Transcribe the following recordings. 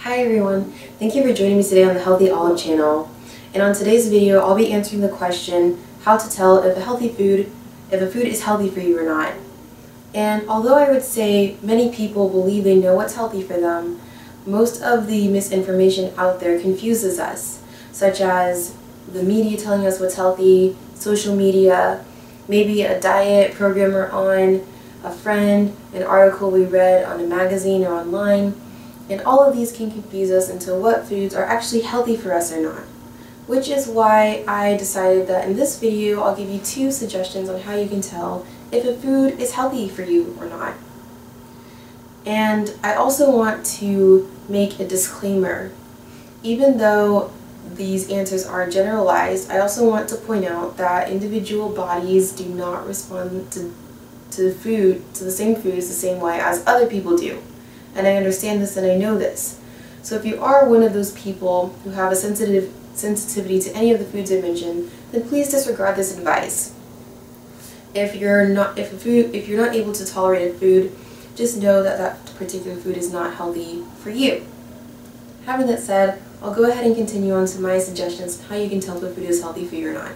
Hi everyone, thank you for joining me today on the Healthy Olive channel. And on today's video, I'll be answering the question, how to tell if a food is healthy for you or not. And although I would say many people believe they know what's healthy for them, most of the misinformation out there confuses us, such as the media telling us what's healthy, social media, maybe a diet program we're on, a friend, an article we read on a magazine or online. And all of these can confuse us into what foods are actually healthy for us or not. Which is why I decided that in this video I'll give you 2 suggestions on how you can tell if a food is healthy for you or not. And I also want to make a disclaimer. Even though these answers are generalized, I also want to point out that individual bodies do not respond to the same foods the same way as other people do. And I understand this and I know this. So if you are one of those people who have a sensitivity to any of the foods I mentioned, then please disregard this advice. If you're not able to tolerate a food, just know that that particular food is not healthy for you. Having that said, I'll go ahead and continue on to my suggestions on how you can tell if a food is healthy for you or not.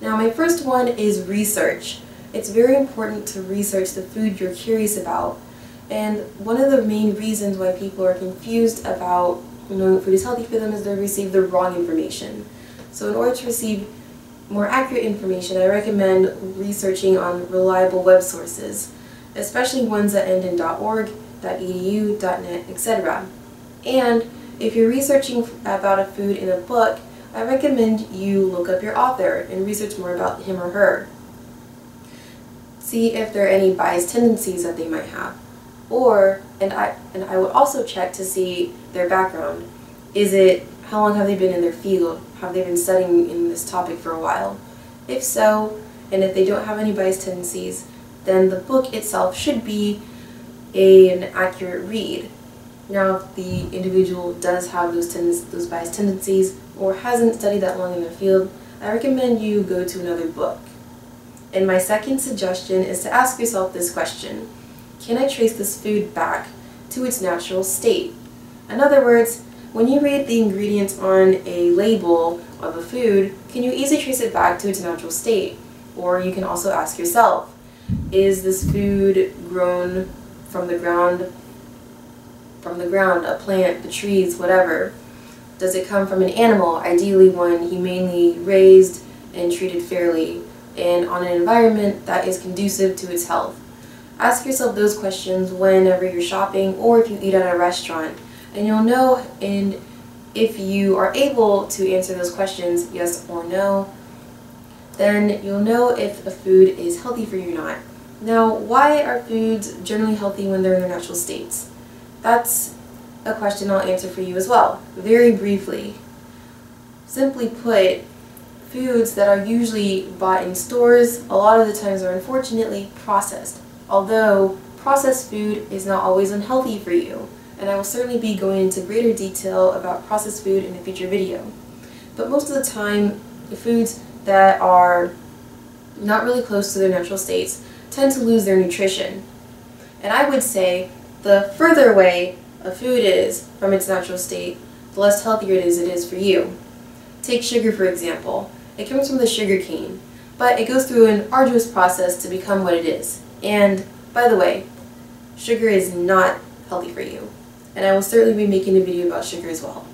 Now, my first one is research. It's very important to research the food you're curious about. And one of the main reasons why people are confused about knowing what food is healthy for them is they receive the wrong information. So in order to receive more accurate information, I recommend researching on reliable web sources, especially ones that end in .org, .edu, .net, etc. And if you're researching about a food in a book, I recommend you look up your author and research more about him or her. See if there are any biased tendencies that they might have. And I would also check to see their background. How long have they been in their field? Have they been studying in this topic for a while? If so, and if they don't have any biased tendencies, then the book itself should be an accurate read. Now, if the individual does have those biased tendencies or hasn't studied that long in their field, I recommend you go to another book. And my second suggestion is to ask yourself this question: can I trace this food back to its natural state? In other words, when you read the ingredients on a label of a food, can you easily trace it back to its natural state? Or you can also ask yourself, is this food grown from the ground, a plant, the trees, whatever? Does it come from an animal, ideally one humanely raised and treated fairly, and on an environment that is conducive to its health? Ask yourself those questions whenever you're shopping or if you eat at a restaurant, and you'll know, and if you are able to answer those questions, yes or no, then you'll know if a food is healthy for you or not. Now, why are foods generally healthy when they're in their natural states? That's a question I'll answer for you as well, very briefly. Simply put, foods that are usually bought in stores a lot of the times are unfortunately processed. Although processed food is not always unhealthy for you, and I will certainly be going into greater detail about processed food in a future video. But most of the time, the foods that are not really close to their natural states tend to lose their nutrition. And I would say the further away a food is from its natural state, the less healthier it is for you. Take sugar, for example. It comes from the sugar cane, but it goes through an arduous process to become what it is. And, by the way, sugar is not healthy for you, and I will certainly be making a video about sugar as well.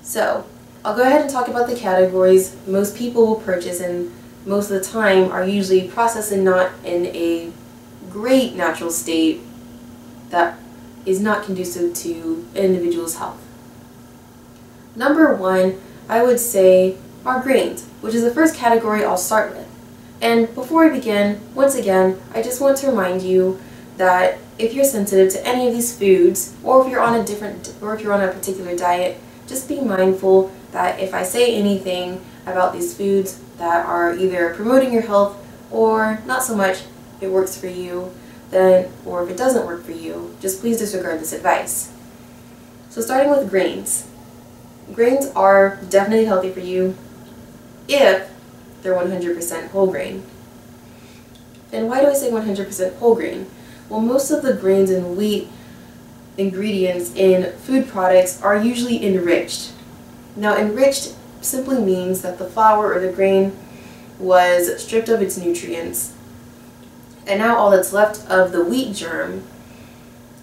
So, I'll go ahead and talk about the categories most people will purchase, and most of the time are usually processed and not in a great natural state that is not conducive to an individual's health. Number 1, I would say, are grains, which is the first category I'll start with. And before I begin, once again, I just want to remind you that if you're sensitive to any of these foods, or if you're on a particular diet, just be mindful that if I say anything about these foods that are either promoting your health or not so much, it works for you, then, or if it doesn't work for you, just please disregard this advice. So starting with grains. Grains are definitely healthy for you if they're 100% whole grain. And why do I say 100% whole grain? Well, most of the grains and wheat ingredients in food products are usually enriched. Now, enriched simply means that the flour or the grain was stripped of its nutrients, and now all that's left of the wheat germ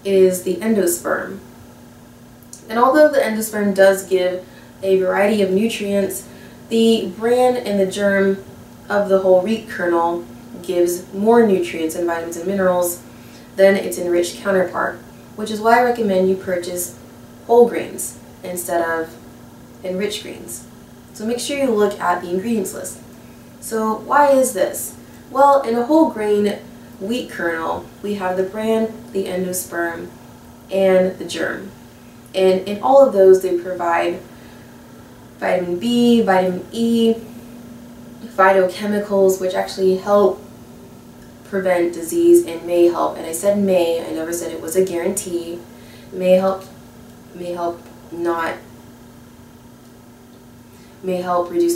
is the endosperm. And although the endosperm does give a variety of nutrients, the bran and the germ of the whole wheat kernel gives more nutrients and vitamins and minerals than its enriched counterpart, which is why I recommend you purchase whole grains instead of enriched grains. So make sure you look at the ingredients list. So why is this? Well, in a whole grain wheat kernel, we have the bran, the endosperm, and the germ. And in all of those, they provide vitamin B, vitamin E, phytochemicals, which actually help prevent disease and may help, and I said may, I never said it was a guarantee, may help reduce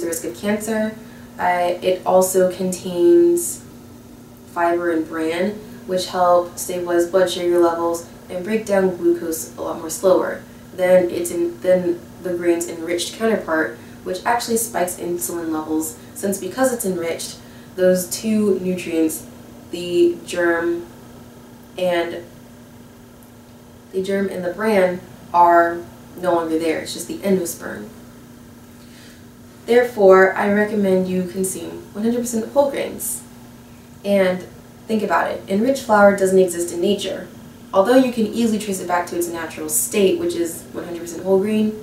the risk of cancer. It also contains fiber and bran, which help stabilize blood sugar levels and break down glucose a lot more slower than the grain's enriched counterpart, which actually spikes insulin levels, since because it's enriched, those two nutrients, the germ and the bran, are no longer there. It's just the endosperm. Therefore, I recommend you consume 100% whole grains. And think about it, enriched flour doesn't exist in nature. Although you can easily trace it back to its natural state, which is 100% whole grain,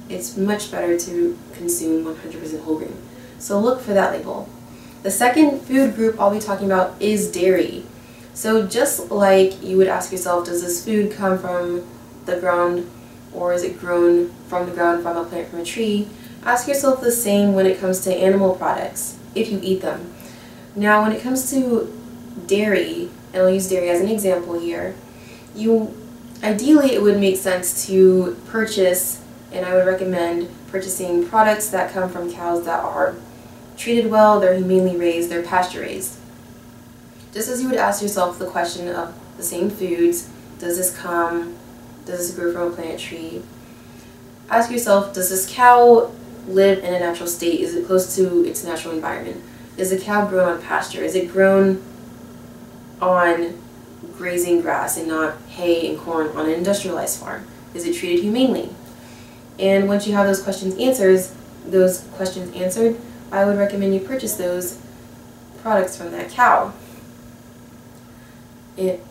it's much better to consume 100% whole grain. So look for that label. The second food group I'll be talking about is dairy. So just like you would ask yourself, does this food come from the ground, or is it grown from the ground, from a plant, from a tree? Ask yourself the same when it comes to animal products, if you eat them. Now, when it comes to dairy, and I'll use dairy as an example here, ideally it would make sense to purchase, and I would recommend purchasing products that come from cows that are treated well, they're humanely raised, they're pasture raised. Just as you would ask yourself the question of the same foods, does this grow from a plant, tree? Ask yourself, does this cow live in a natural state? Is it close to its natural environment? Is the cow grown on pasture? Is it grown on grazing grass and not hay and corn on an industrialized farm? Is it treated humanely? And once you have those questions answered, I would recommend you purchase those products from that cow.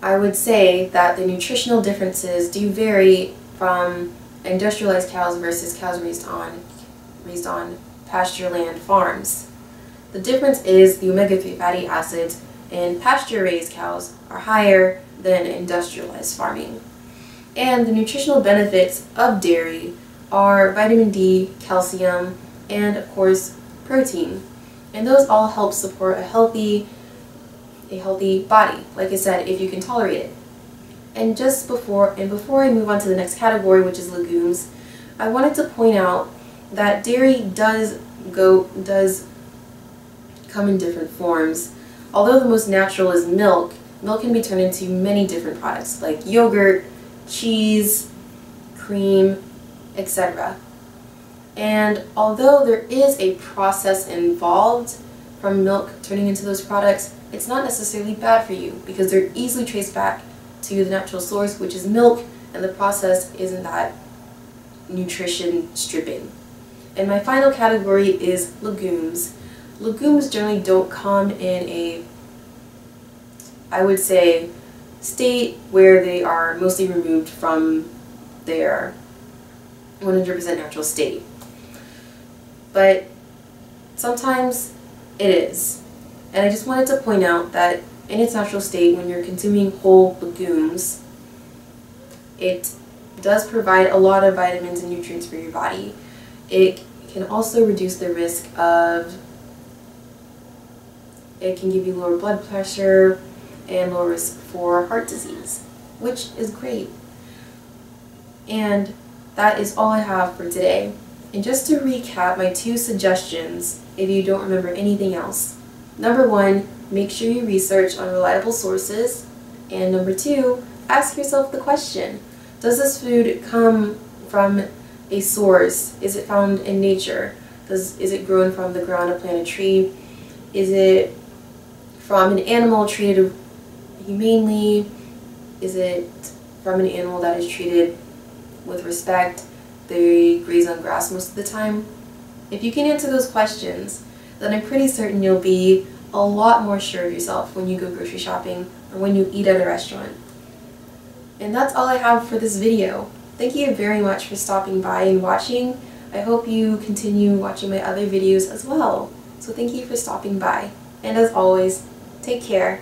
I would say that the nutritional differences do vary from industrialized cows versus cows raised on pasture land farms. The difference is the omega-3 fatty acids in pasture-raised cows are higher than industrialized farming. And the nutritional benefits of dairy are vitamin D, calcium, and of course protein. And those all help support a healthy body, like I said, if you can tolerate it. And before I move on to the next category, which is legumes, I wanted to point out that dairy does come in different forms. Although the most natural is milk, milk can be turned into many different products like yogurt, cheese, cream, etc. And although there is a process involved from milk turning into those products, it's not necessarily bad for you because they're easily traced back to the natural source, which is milk, and the process isn't that nutrition stripping. And my final category is legumes. Legumes generally don't come in a, I would say, state where they are mostly removed from their 100% natural state. But sometimes it is. And I just wanted to point out that in its natural state, when you're consuming whole legumes, it does provide a lot of vitamins and nutrients for your body. It can also reduce the risk of, it can give you lower blood pressure and lower risk for heart disease, which is great. And that is all I have for today. And just to recap my 2 suggestions, if you don't remember anything else. Number 1, make sure you research on reliable sources. And number 2, ask yourself the question, Does this food come from a source? Is it found in nature? Is it grown from the ground to plant a tree? Is it from an animal treated humanely? Is it from an animal that is treated with respect? They graze on grass most of the time. If you can answer those questions, then I'm pretty certain you'll be a lot more sure of yourself when you go grocery shopping or when you eat at a restaurant. And that's all I have for this video. Thank you very much for stopping by and watching. I hope you continue watching my other videos as well. So thank you for stopping by. And as always, take care.